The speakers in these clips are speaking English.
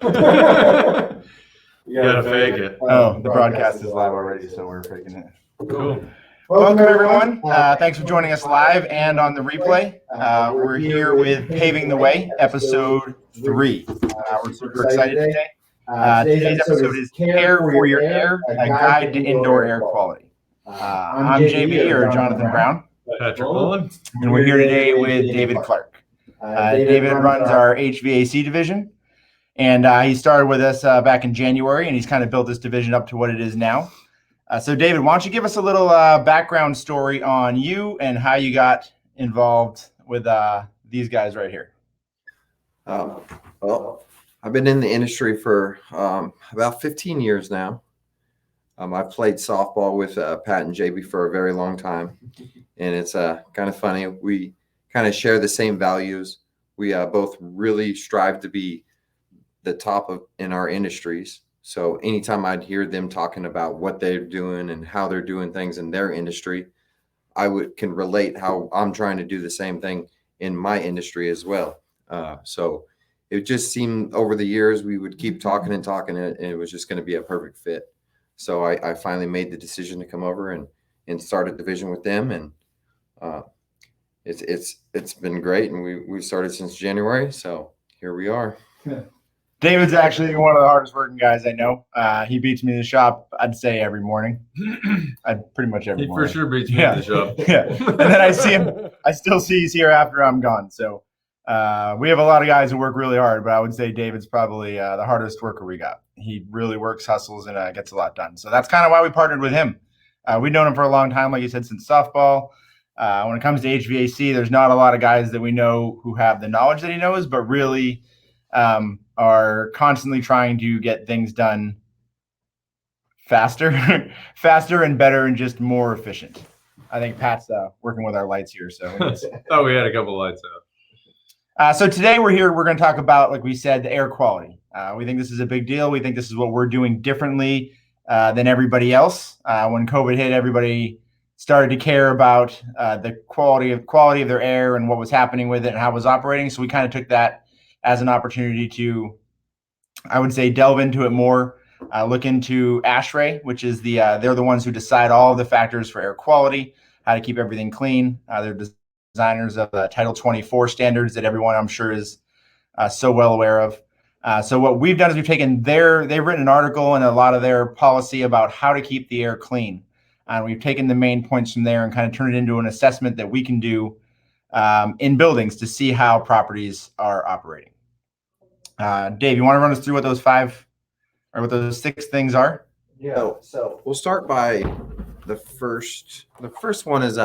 You gotta fake it. Oh, the broadcast is live already, so we're faking it. Cool. Welcome, everyone. Thanks for joining us live and on the replay. We're here with Paving the Way, episode 3. We're super excited today. Today's episode is Care for Your Air, a guide to indoor air quality. I'm JB, or Jonathan Brown. Patrick Mullen. And we're here today with David Clark. David runs our HVAC division. And he started with us back in January, and he's kind of built this division up to what it is now. So, David, why don't you give us a little background story on you and how you got involved with these guys right here? Well, I've been in the industry for about 15 years now. I've played softball with Pat and JB for a very long time, and it's kind of funny. We kind of share the same values. We both really strive to be the top of in our industries. So anytime I'd hear them talking about what they're doing and how they're doing things in their industry, I can relate how I'm trying to do the same thing in my industry as well. So it just seemed over the years we would keep talking and it was just going to be a perfect fit. So I finally made the decision to come over and start a division with them, and it's been great, and we started since January, so here we are. Yeah. David's actually one of the hardest working guys I know. He beats me in the shop, I'd say, every morning. Pretty much every morning. He for sure beats me in the shop. Yeah. And then I see him. I still see he's here after I'm gone. So we have a lot of guys who work really hard, but I would say David's probably the hardest worker we got. He really works, hustles, and gets a lot done. So that's kind of why we partnered with him. We've known him for a long time, like you said, since softball. When it comes to HVAC, there's not a lot of guys that we know who have the knowledge that he knows, but really are constantly trying to get things done faster and better and just more efficient. I think Pat's working with our lights here. So oh, we had a couple lights out. So today we're here. We're going to talk about, like we said, the air quality. We think this is a big deal. We think this is what we're doing differently than everybody else. When COVID hit, everybody started to care about the quality of their air and what was happening with it and how it was operating. So we kind of took that as an opportunity to, I would say, delve into it more, look into ASHRAE, which is they're the ones who decide all of the factors for air quality, how to keep everything clean. They're designers of the Title 24 standards that everyone, I'm sure, is so well aware of. So what we've done is we've taken they've written an article and a lot of their policy about how to keep the air clean. And we've taken the main points from there and kind of turned it into an assessment that we can do in buildings to see how properties are operating. Dave, you want to run us through what those 5 or what those 6 things are? Yeah. So we'll start by the first. The first one is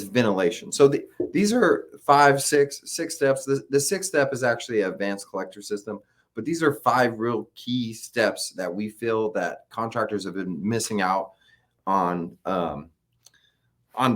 ventilation. So these are 6 steps. The 6th step is actually an advanced collector system, but these are 5 real key steps that we feel that contractors have been missing out on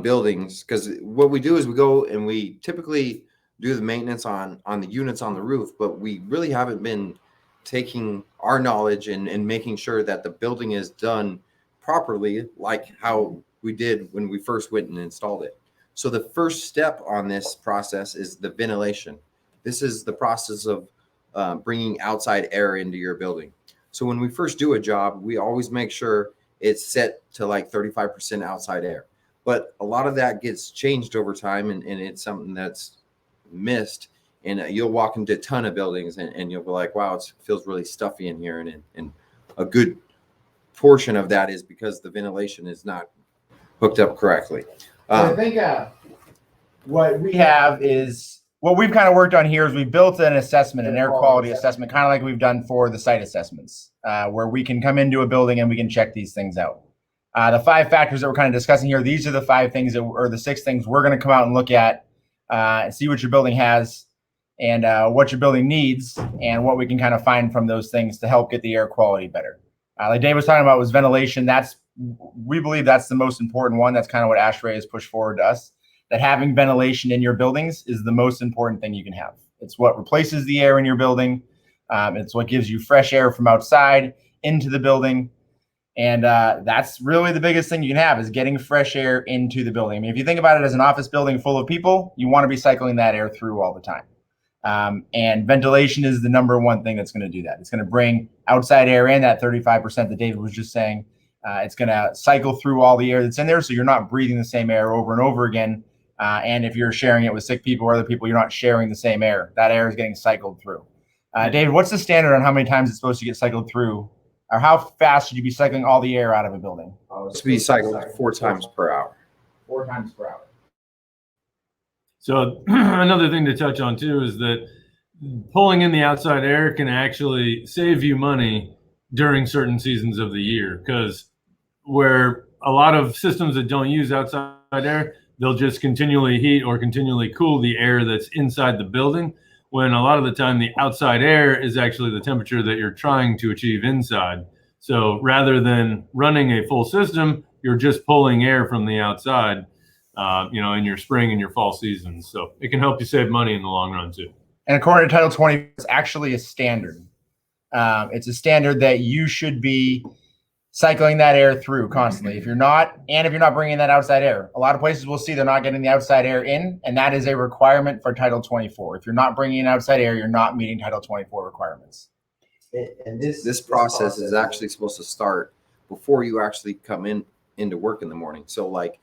buildings, because what we do is we go and we typically do the maintenance on the units on the roof, but we really haven't been taking our knowledge and making sure that the building is done properly, like how we did when we first went and installed it. So the first step on this process is the ventilation. This is the process of bringing outside air into your building. So when we first do a job, we always make sure it's set to like 35% outside air. But a lot of that gets changed over time, and it's something that's missed. And you'll walk into a ton of buildings and you'll be like, wow, it feels really stuffy in here. And a good portion of that is because the ventilation is not hooked up correctly. I think what we have is what we've kind of worked on here is we built an assessment, an air quality assessment, kind of like we've done for the site assessments, where we can come into a building and we can check these things out. The 5 factors that we're kind of discussing here, these are the 5 things or the 6 things we're going to come out and look at and see what your building has and what your building needs and what we can kind of find from those things to help get the air quality better. Like Dave was talking about was ventilation. We believe that's the most important one. That's kind of what ASHRAE has pushed forward to us, that having ventilation in your buildings is the most important thing you can have. It's what replaces the air in your building. It's what gives you fresh air from outside into the building. And that's really the biggest thing you can have, is getting fresh air into the building. I mean, if you think about it as an office building full of people, you want to be cycling that air through all the time. And ventilation is the number one thing that's going to do that. It's going to bring outside air in, that 35% that David was just saying. It's going to cycle through all the air that's in there, so you're not breathing the same air over and over again. And if you're sharing it with sick people or other people, you're not sharing the same air. That air is getting cycled through. David, what's the standard on how many times it's supposed to get cycled through? Or how fast should you be cycling all the air out of a building? It's to be cycled 4 times per hour. 4 times per hour. So another thing to touch on too is that pulling in the outside air can actually save you money during certain seasons of the year, because where a lot of systems that don't use outside air, they'll just continually heat or continually cool the air that's inside the building, when a lot of the time the outside air is actually the temperature that you're trying to achieve inside. So rather than running a full system, you're just pulling air from the outside, in your spring and your fall seasons. So it can help you save money in the long run too. And according to Title 20, it's actually a standard. It's a standard that you should be cycling that air through constantly. If you're not bringing that outside air, a lot of places will see they're not getting the outside air in, and that is a requirement for Title 24. If you're not bringing in outside air, you're not meeting Title 24 requirements. And this process is actually supposed to start before you actually come into work in the morning. So like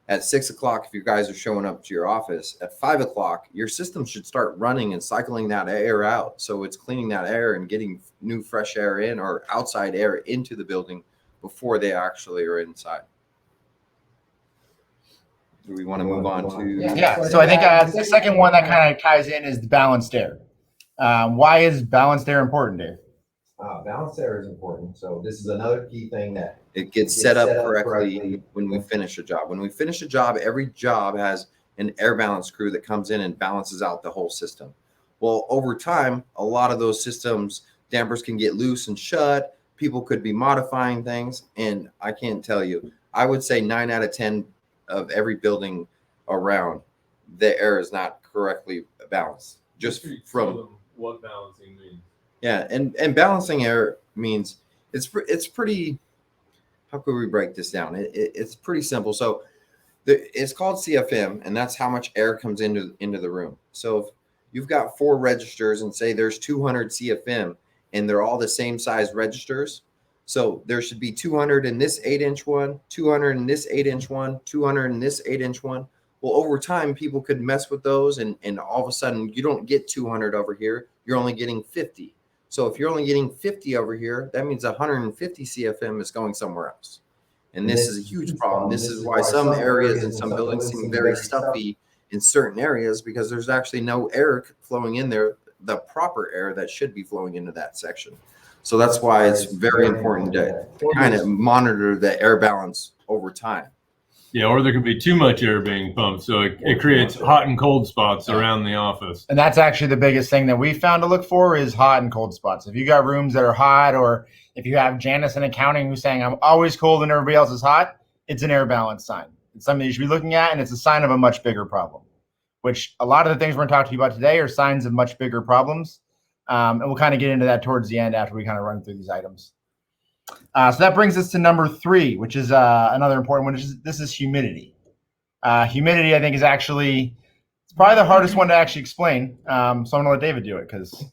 at 6 o'clock, if you guys are showing up to your office, at 5 o'clock, your system should start running and cycling that air out. So it's cleaning that air and getting new fresh air in, or outside air into the building before they actually are inside. Do we want to move on to? Yeah. So I think the second one that kind of ties in is the balanced air. Why is balanced air important, Dave? Balanced air is important. So this is another key thing that It gets set up correctly when we finish a job. When we finish a job, every job has an air balance crew that comes in and balances out the whole system. Well, over time, a lot of those systems, dampers can get loose and shut. People could be modifying things. And I can't tell you, I would say 9 out of 10 of every building around, the air is not correctly balanced. Just from what balancing means. Yeah, and balancing air means it's pretty. How could we break this down? It's pretty simple. So it's called CFM, and that's how much air comes into the room. So if you've got 4 registers and say there's 200 CFM, and they're all the same size registers, so there should be 200 in this 8-inch one, 200 in this 8-inch one, 200 in this 8-inch one. Well, over time, people could mess with those, and all of a sudden, you don't get 200 over here. You're only getting 50. So if you're only getting 50 over here, that means 150 CFM is going somewhere else. And this is a huge problem. This is why some areas and some buildings seem very stuffy in certain areas, because there's actually no air flowing in there, the proper air that should be flowing into that section. So that's why it's very important to kind of monitor the air balance over time. Yeah, or there could be too much air being pumped, so it creates hot and cold spots around the office. And that's actually the biggest thing that we found to look for is hot and cold spots. If you got rooms that are hot, or if you have Janice in accounting who's saying, I'm always cold and everybody else is hot, it's an air balance sign. It's something you should be looking at, and it's a sign of a much bigger problem, which a lot of the things we're going to talk to you about today are signs of much bigger problems. And we'll kind of get into that towards the end after we kind of run through these items. So that brings us to number 3, which is another important one. This is humidity. Humidity, I think, is actually it's probably the hardest one to actually explain. So I'm going to let David do it because.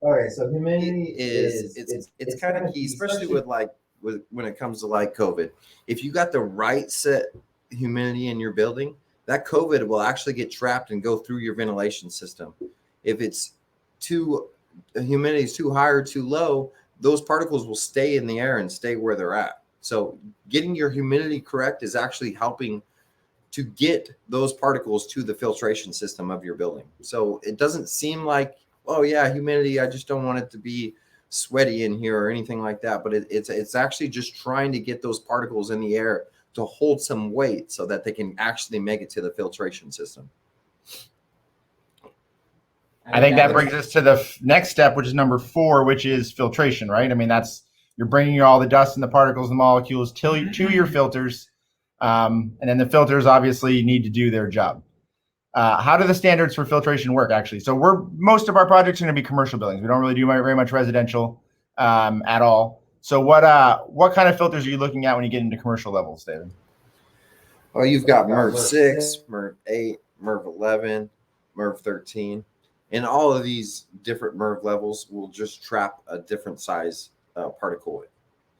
All right, so humidity it's kind of key, especially with when it comes to like COVID. If you got the right set humidity in your building, that COVID will actually get trapped and go through your ventilation system. If it's humidity is too high or too low, those particles will stay in the air and stay where they're at. So getting your humidity correct is actually helping to get those particles to the filtration system of your building. So it doesn't seem like, oh yeah, humidity, I just don't want it to be sweaty in here or anything like that. But it's actually just trying to get those particles in the air to hold some weight so that they can actually make it to the filtration system. I think that brings us to the next step, which is number 4, which is filtration, right? I mean, you're bringing all the dust and the particles and molecules to your filters. And then the filters obviously need to do their job. How do the standards for filtration work, actually? So most of our projects are going to be commercial buildings. We don't really do very much residential at all. So what kind of filters are you looking at when you get into commercial levels, David? Well, you've got MERV 6, MERV 8, MERV 11. MERV 13. And all of these different MERV levels will just trap a different size particle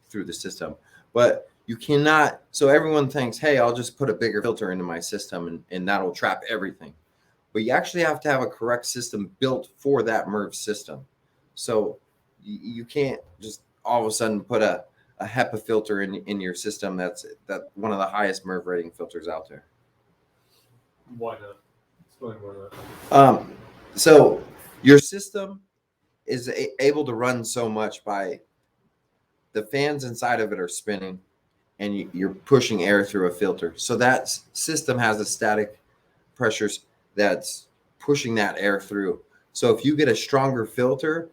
through the system. But you cannot, so everyone thinks, hey, I'll just put a bigger filter into my system and that'll trap everything. But you actually have to have a correct system built for that MERV system. So you can't just all of a sudden put a HEPA filter in your system that's one of the highest MERV rating filters out there. Why not? Explain why not. So your system is able to run so much by the fans inside of it are spinning and you're pushing air through a filter. So that system has a static pressures that's pushing that air through. So if you get a stronger filter,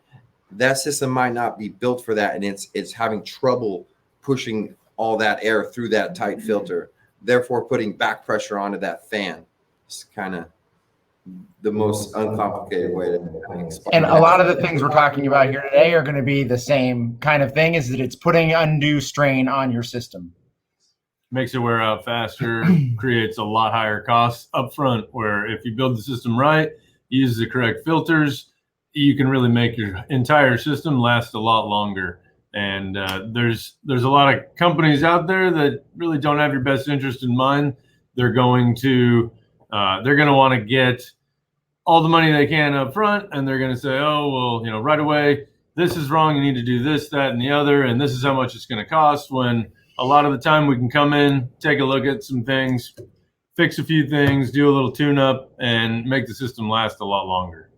that system might not be built for that, and it's having trouble pushing all that air through that tight filter, therefore putting back pressure onto that fan. It's kind of the most uncomplicated way to explain. And a lot of the things we're talking about here today are going to be the same kind of thing, is that it's putting undue strain on your system. Makes it wear out faster, creates a lot higher costs up front, where if you build the system right, use the correct filters, you can really make your entire system last a lot longer. And there's a lot of companies out there that really don't have your best interest in mind. They're going to want to get all the money they can up front, and they're going to say, oh, well, right away, this is wrong. You need to do this, that, and the other, and this is how much it's going to cost. When a lot of the time we can come in, take a look at some things, fix a few things, do a little tune-up, and make the system last a lot longer.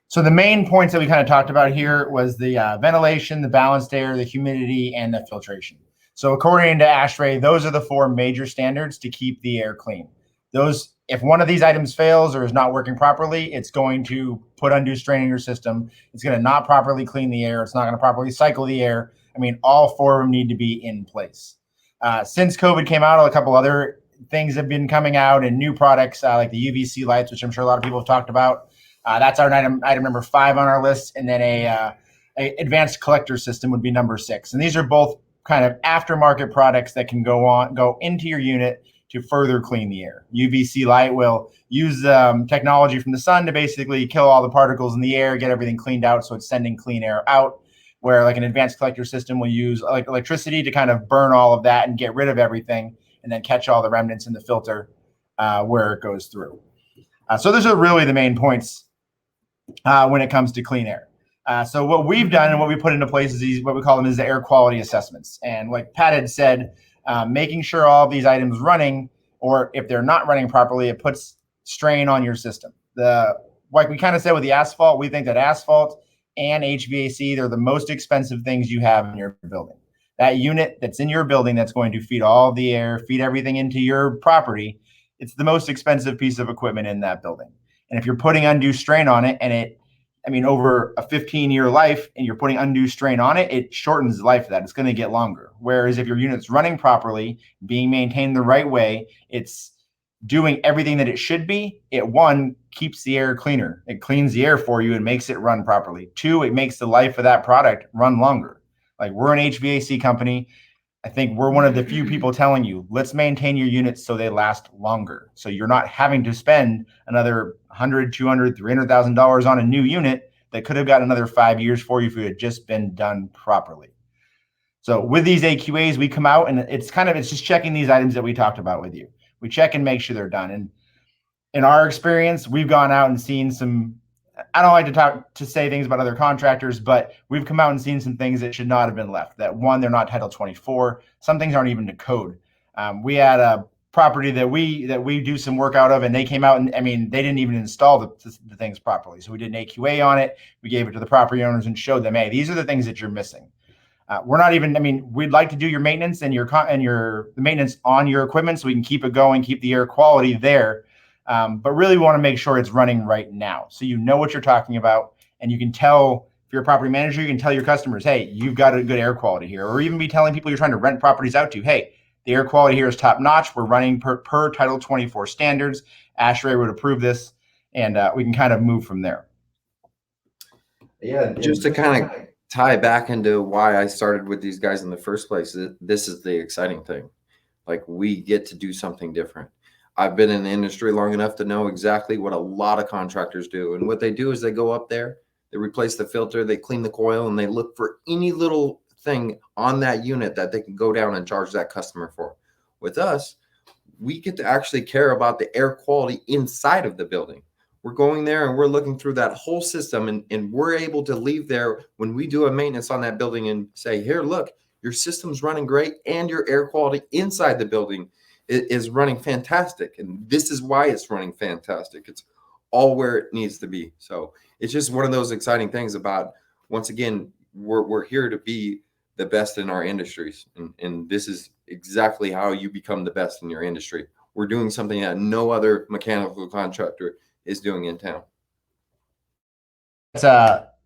So the main points that we kind of talked about here was the ventilation, the balanced air, the humidity, and the filtration. So according to ASHRAE, those are the 4 major standards to keep the air clean. Those, if one of these items fails or is not working properly, it's going to put undue strain in your system. It's going to not properly clean the air. It's not going to properly cycle the air. I mean, all 4 of them need to be in place. Since COVID came out, a couple other things have been coming out, and new products like the UVC lights, which I'm sure a lot of people have talked about. That's our item number 5 on our list. And then a advanced collector system would be number 6. And these are both kind of aftermarket products that can go into your unit to further clean the air. UVC light will use technology from the sun to basically kill all the particles in the air, get everything cleaned out, so it's sending clean air out, where like an advanced collector system will use like electricity to kind of burn all of that and get rid of everything, and then catch all the remnants in the filter where it goes through. So those are really the main points when it comes to clean air. So what we've done and what we put into place is these, what we call them is the air quality assessments. And like Pat had said, making sure all of these items running, or if they're not running properly, it puts strain on your system. Like we kind of said with the asphalt, we think that asphalt and HVAC, they're the most expensive things you have in your building. That unit that's in your building that's going to feed all the air, feed everything into your property, it's the most expensive piece of equipment in that building. And if you're putting undue strain on it, and over a 15-year life, and you're putting undue strain on it, it shortens the life of that. It's going to get longer. Whereas if your unit's running properly, being maintained the right way, it's doing everything that it should be. It, 1, keeps the air cleaner. It cleans the air for you and makes it run properly. 2, it makes the life of that product run longer. Like, we're an HVAC company. I think we're one of the few people telling you, let's maintain your units so they last longer. So you're not having to spend another $100,000, $200,000, $300,000 on a new unit that could have got another 5 years for you if it had just been done properly. So with these AQAs, we come out and it's just checking these items that we talked about with you. We check and make sure they're done. And in our experience, we've gone out and seen some, I don't like to say things about other contractors, but we've come out and seen some things that should not have been left. That, 1, they're not Title 24. Some things aren't even to code. We had a property that we do some work out of, and they came out and they didn't even install the things properly. So we did an AQA on it. We gave it to the property owners and showed them, hey, these are the things that you're missing. We're not even, we'd like to do your maintenance and the maintenance on your equipment so we can keep it going, keep the air quality there. But really we want to make sure it's running right now. So you know what you're talking about, and you can tell, if you're a property manager, you can tell your customers, hey, you've got a good air quality here. Or even be telling people you're trying to rent properties out to, hey, the air quality here is top notch. We're running per Title 24 standards. ASHRAE would approve this, and we can kind of move from there. Yeah. Just to kind of tie back into why I started with these guys in the first place, this is the exciting thing. Like, we get to do something different. I've been in the industry long enough to know exactly what a lot of contractors do. And what they do is they go up there, they replace the filter, they clean the coil, and they look for any little thing on that unit that they can go down and charge that customer for. With us, we get to actually care about the air quality inside of the building. We're going there and we're looking through that whole system, and we're able to leave there when we do a maintenance on that building and say, here, look, your system's running great and your air quality inside the building is running fantastic. And this is why it's running fantastic. It's all where it needs to be. So it's just one of those exciting things about, once again, we're here to be the best in our industries. And this is exactly how you become the best in your industry. We're doing something that no other mechanical contractor is doing in town.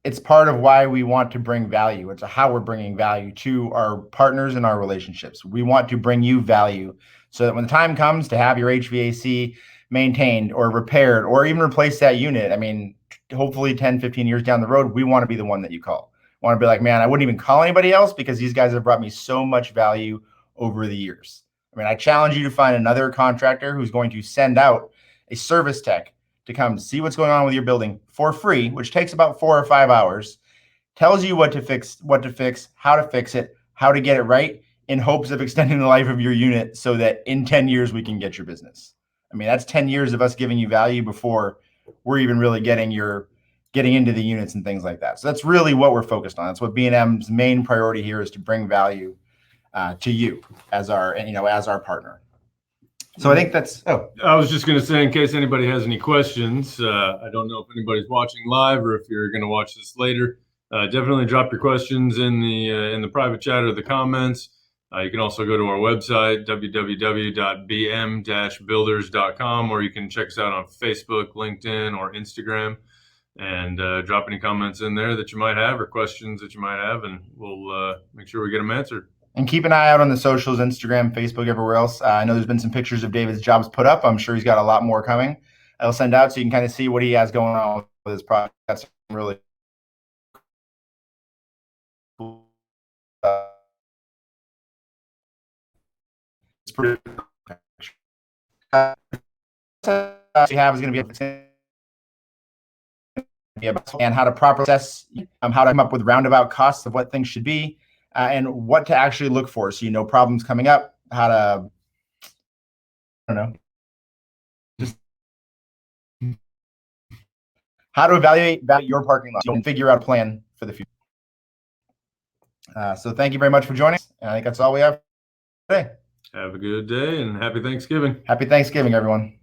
It's part of why we want to bring value. It's how we're bringing value to our partners and our relationships. We want to bring you value so that when the time comes to have your HVAC maintained or repaired or even replace that unit, I mean, hopefully 10, 15 years down the road, we want to be the one that you call. I want to be like, man, I wouldn't even call anybody else because these guys have brought me so much value over the years. I mean, I challenge you to find another contractor who's going to send out a service tech to come see what's going on with your building for free, which takes about 4 or 5 hours, tells you what to fix, how to fix it, how to get it right, in hopes of extending the life of your unit so that in 10 years we can get your business. I mean, that's 10 years of us giving you value before we're even really getting into the units and things like that. So that's really what we're focused on. That's what B&M's main priority here is, to bring value to you as our partner. So I think that's, I was just going to say, in case anybody has any questions, I don't know if anybody's watching live or if you're going to watch this later. Definitely drop your questions in the private chat or the comments. You can also go to our website, www.bm-builders.com, or you can check us out on Facebook, LinkedIn, or Instagram, and drop any comments in there that you might have or questions that you might have, and we'll make sure we get them answered. and keep an eye out on the socials, Instagram, Facebook, everywhere else. I know there's been some pictures of David's jobs put up. I'm sure he's got a lot more coming. I'll send out so you can kind of see what he has going on with his project. That's really cool. It's pretty. We have is going to be and how to properly assess, how to come up with roundabout costs of what things should be, and what to actually look for, so you know problems coming up, how to, I don't know, just how to evaluate your parking lot and figure out a plan for the future. So thank you very much for joining us, and I think that's all we have today. Have a good day and happy Thanksgiving. Happy Thanksgiving, everyone.